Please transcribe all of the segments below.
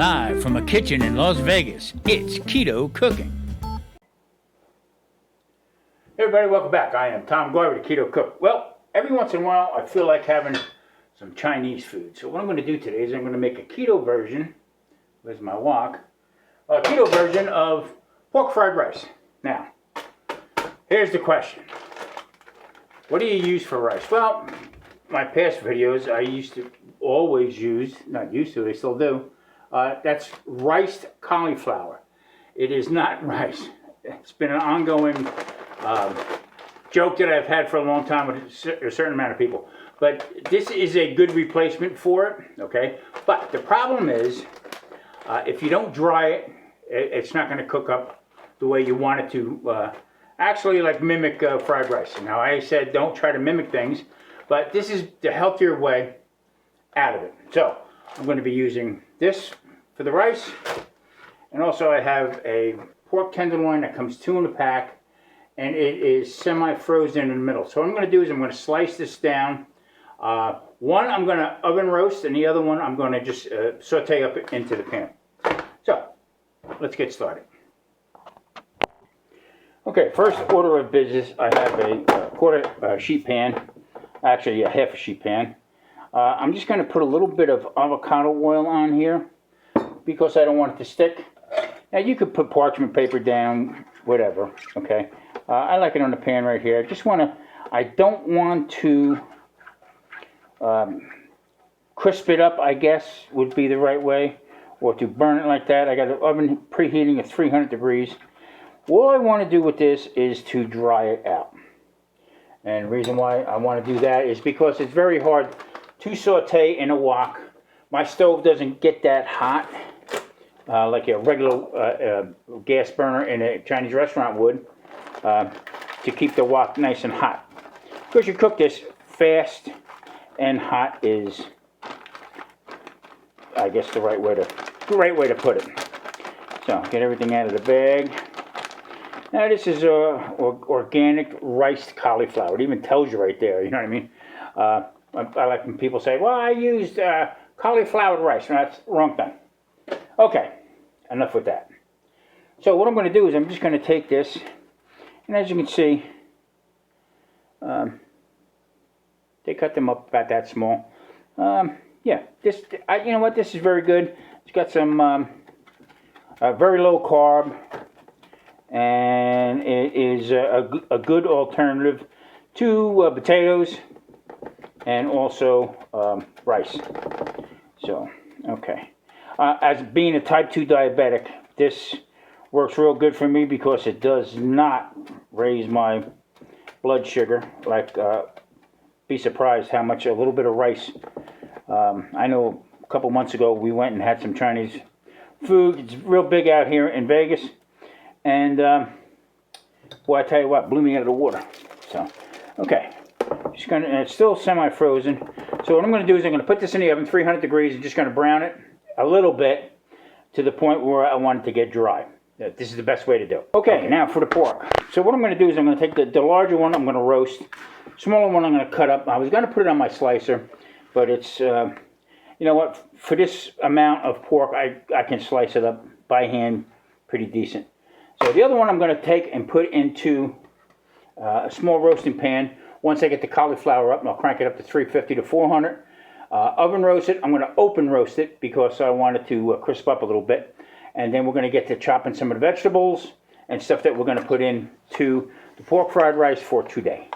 Live from a kitchen in Las Vegas, it's Keto Cooking. Hey everybody, welcome back. I am Tom Glover, the Keto Cook. Well, every once in a while I feel like having some Chinese food. So what I'm going to do today is I'm going to make a keto version, where's my wok, a keto version of pork fried rice. Now, here's the question. What do you use for rice? Well, my past videos I used to always use, not used to, I still do, that's riced cauliflower. It is not rice. It's been an ongoing joke that I've had for a long time with a certain amount of people. But this is a good replacement for it, okay? But the problem is, if you don't dry it, it's not going to cook up the way you want it to actually like mimic fried rice. Now I said don't try to mimic things, but this is the healthier way out of it. So I'm going to be using this for the rice, and also I have a pork tenderloin that comes 2 in a pack, and it is semi-frozen in the middle. So what I'm going to do is I'm going to slice this down. One I'm going to oven roast, and the other one I'm going to just saute up into the pan. So let's get started. Okay, first order of business, I have a quarter sheet pan, actually a half a sheet pan. I'm just going to put a little bit of avocado oil on here because I don't want it to stick. Now you could put parchment paper down, whatever, okay. I like it on the pan right here. I don't want to crisp it up, I guess would be the right way, or to burn it like that. I got the oven preheating at 300 degrees. All I want to do with this is to dry it out. And the reason why I want to do that is because it's very hard to saute in a wok. My stove doesn't get that hot like a regular gas burner in a Chinese restaurant would to keep the wok nice and hot. Because you cook this fast and hot is, I guess, the right way to put it. So get everything out of the bag. Now this is organic riced cauliflower. It even tells you right there, you know what I mean? I like when people say, well, I used cauliflower rice. No, that's the wrong thing. Okay, enough with that. So what I'm going to do is I'm just going to take this, and as you can see, they cut them up about that small. Yeah, you know what? This is very good. It's got some very low carb, and it is a good alternative to potatoes and also rice. So, okay. As being a type 2 diabetic, this works real good for me because it does not raise my blood sugar. Like, be surprised how much a little bit of rice. I know a couple months ago we went and had some Chinese food. It's real big out here in Vegas. And, boy, I tell you what, blew me out of the water. So, okay. And it's still semi-frozen. So what I'm going to do is I'm going to put this in the oven, 300 degrees, and just going to brown it a little bit to the point where I want it to get dry. This is the best way to do it. Okay, now for the pork. So what I'm going to do is I'm going to take the larger one, I'm going to roast. Smaller one I'm going to cut up. I was going to put it on my slicer, but it's, you know what, for this amount of pork, I can slice it up by hand pretty decent. So the other one I'm going to take and put into a small roasting pan. Once I get the cauliflower up, and I'll crank it up to 350 to 400. Oven roast it. I'm going to open roast it because I want it to crisp up a little bit. And then we're going to get to chopping some of the vegetables and stuff that we're going to put into the pork fried rice for today.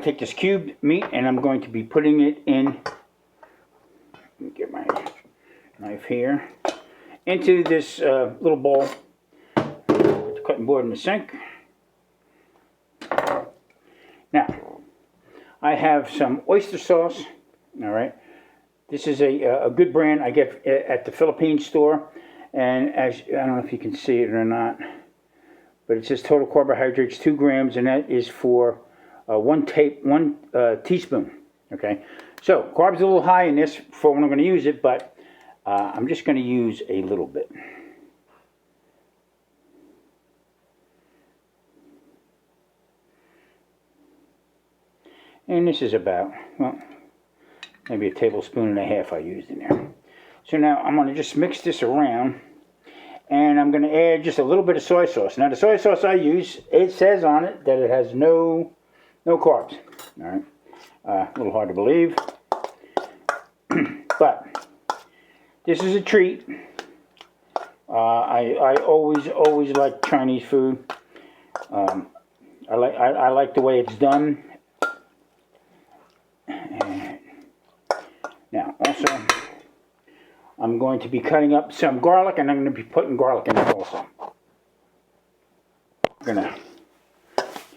Take this cubed meat and I'm going to be putting it in, let me get my knife here, into this little bowl with the cutting board in the sink. Now, I have some oyster sauce. All right. This is a good brand I get at the Philippine store. And as I don't know if you can see it or not, but it says total carbohydrates 2 grams, and that is for one teaspoon. Okay. So carbs are a little high in this for when I'm going to use it, but I'm just going to use a little bit. And this is about, well, maybe a tablespoon and a half I used in there. So now I'm going to just mix this around, and I'm going to add just a little bit of soy sauce. Now the soy sauce I use, it says on it that it has no carbs. All right, a little hard to believe, but this is a treat. I always like Chinese food. I like the way it's done. And now also, I'm going to be cutting up some garlic, and I'm going to be putting garlic in there also. I'm going to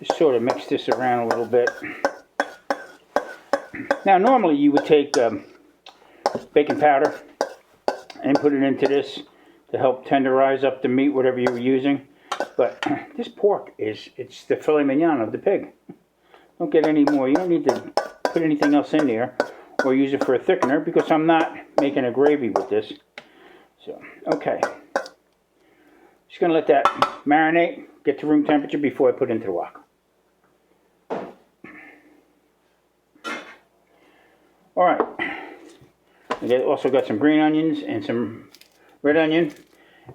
just sort of mix this around a little bit. Now normally you would take baking powder and put it into this to help tenderize up the meat, whatever you were using. But this pork it's the filet mignon of the pig. Don't get any more. You don't need to put anything else in there or use it for a thickener, because I'm not making a gravy with this. So, okay. Just going to let that marinate, get to room temperature before I put it into the wok. Alright. I also got some green onions and some red onion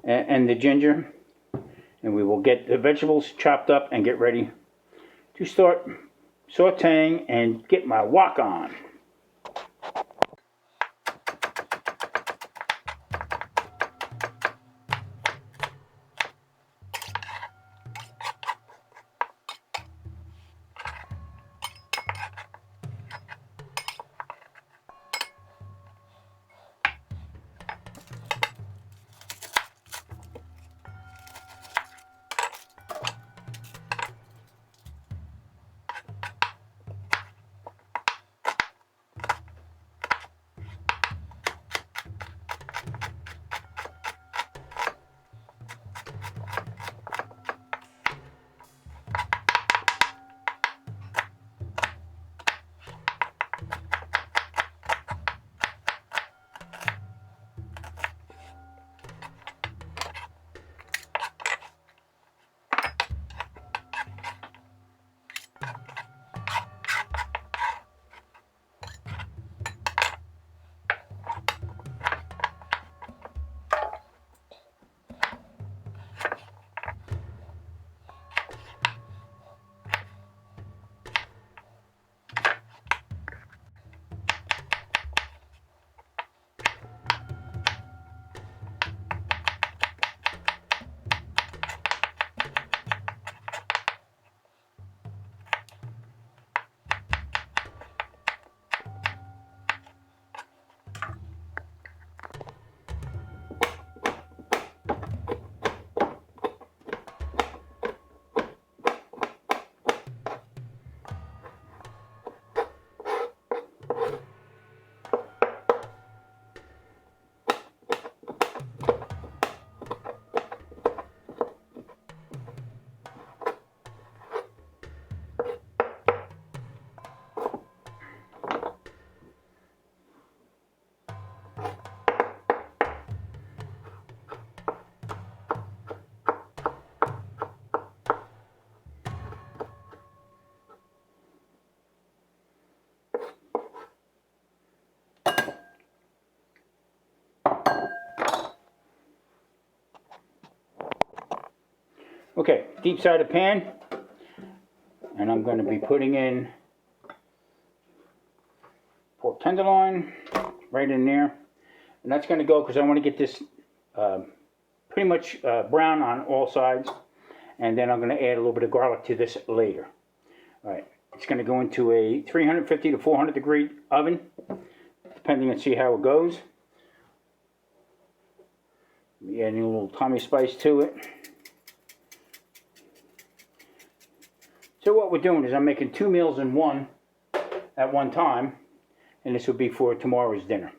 and the ginger. And we will get the vegetables chopped up and get ready to start sauteing and get my wok on. Okay, deep sided pan, and I'm going to be putting in pork tenderloin right in there, and that's going to go because I want to get this pretty much brown on all sides, and then I'm going to add a little bit of garlic to this later. All right, it's going to go into a 350 to 400 degree oven, depending on see how it goes. Be adding a little Tommy spice to it. So what we're doing is I'm making 2 meals in one at one time, and this will be for tomorrow's dinner.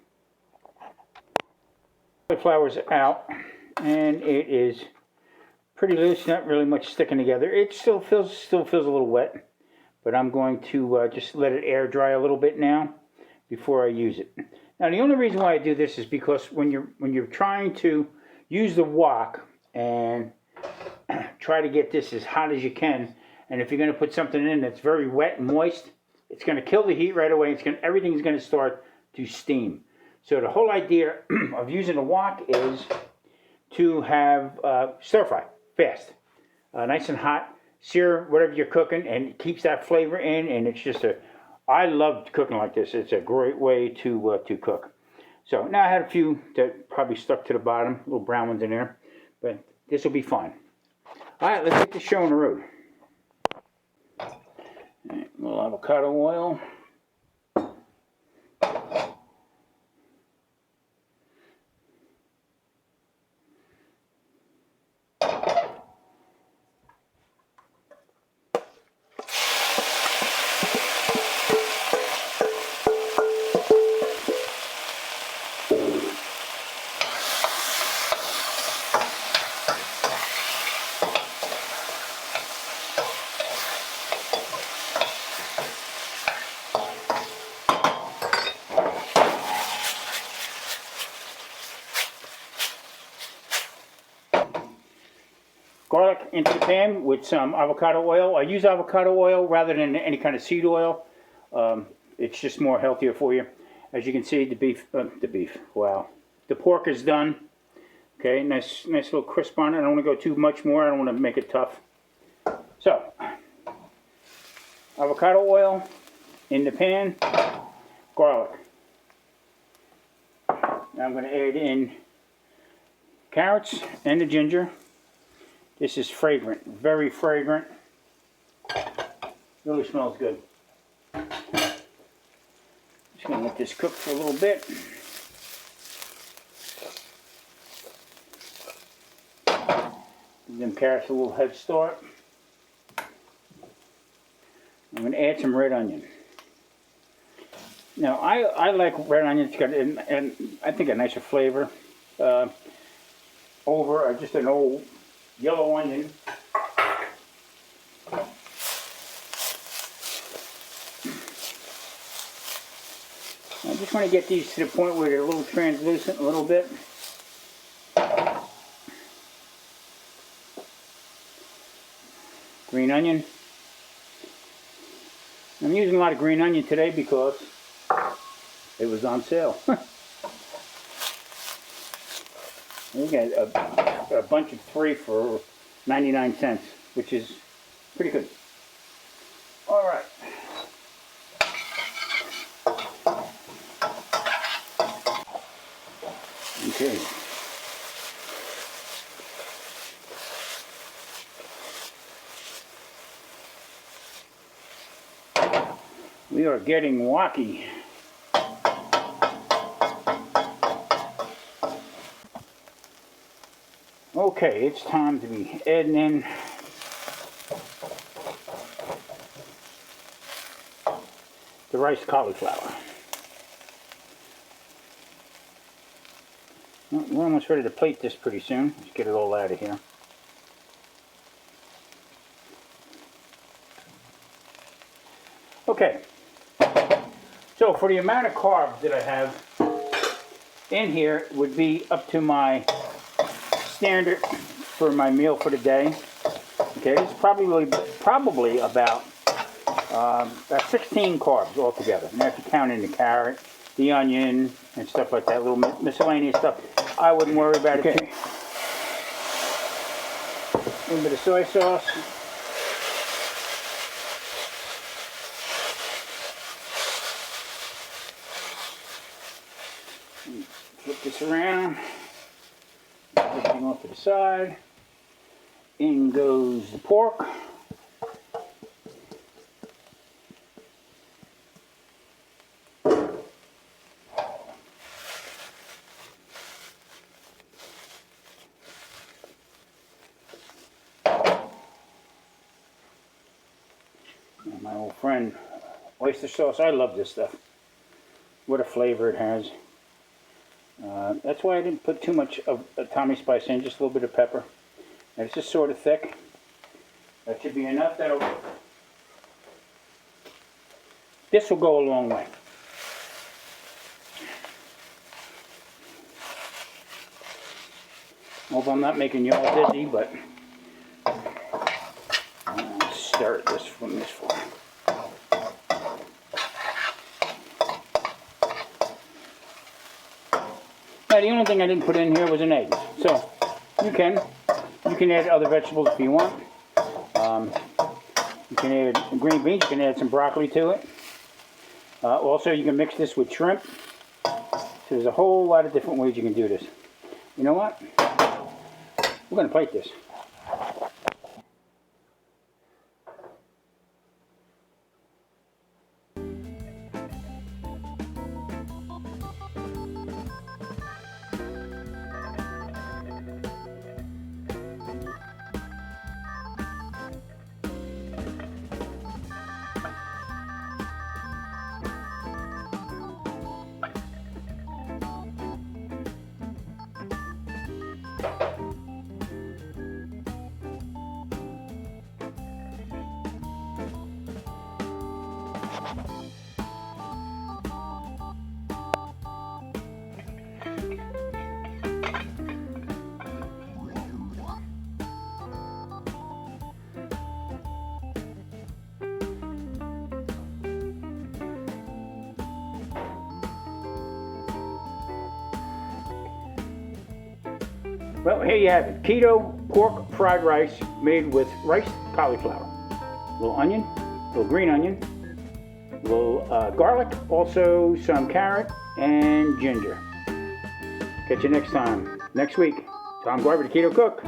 The flour's out, and it is pretty loose, not really much sticking together. It still feels a little wet, but I'm going to just let it air dry a little bit now before I use it. Now the only reason why I do this is because when you're trying to use the wok and try to get this as hot as you can, and if you're going to put something in that's very wet and moist, it's going to kill the heat right away. Everything's going to start to steam. So the whole idea of using a wok is to have stir fry fast, nice and hot. Sear whatever you're cooking, and it keeps that flavor in. And it's just I love cooking like this. It's a great way to cook. So now I had a few that probably stuck to the bottom, little brown ones in there, but this will be fine. All right, let's get this show on the road. Right, a little avocado oil. Garlic into the pan with some avocado oil. I use avocado oil rather than any kind of seed oil. It's just more healthier for you. As you can see, wow. The pork is done. Okay, nice little crisp on it. I don't want to go too much more. I don't want to make it tough. So, avocado oil in the pan, garlic. Now I'm going to add in carrots and the ginger. This is fragrant, very fragrant. Really smells good. Just gonna let this cook for a little bit. Give them carrots a little head start. I'm gonna add some red onion. Now I like red onion. It's got and I think a nicer flavor over just an old yellow onion. I just want to get these to the point where they're a little translucent a little bit. Green onion. I'm using a lot of green onion today because it was on sale. We got a bunch of 3 for 99 cents, which is pretty good. All right. Okay. We are getting wacky. Okay, it's time to be adding in the riced cauliflower. Well, we're almost ready to plate this pretty soon. Let's get it all out of here. Okay, so for the amount of carbs that I have in here would be up to my standard for my meal for the day. Okay, it's probably about 16 carbs altogether. And if you count in the carrot, the onion, and stuff like that, little miscellaneous stuff, I wouldn't worry about it. Okay. A little bit of soy sauce. Flip this around. Everything off to the side. In goes the pork. my old friend, oyster sauce. I love this stuff. What a flavor it has. That's why I didn't put too much of Tommy spice in, just a little bit of pepper. And it's just sort of thick. That should be enough. This will go a long way. Hope I'm not making you all dizzy, but I'll stir this from this far. Now, the only thing I didn't put in here was an egg. So you can add other vegetables if you want. You can add green beans. You can add some broccoli to it. Also, you can mix this with shrimp. So there's a whole lot of different ways you can do this. You know what? We're going to plate this. Well, here you have it. Keto pork fried rice made with riced cauliflower. A little onion, a little green onion, a little garlic, also some carrot and ginger. Catch you next time. Next week. Tom Garber, the Keto Cook.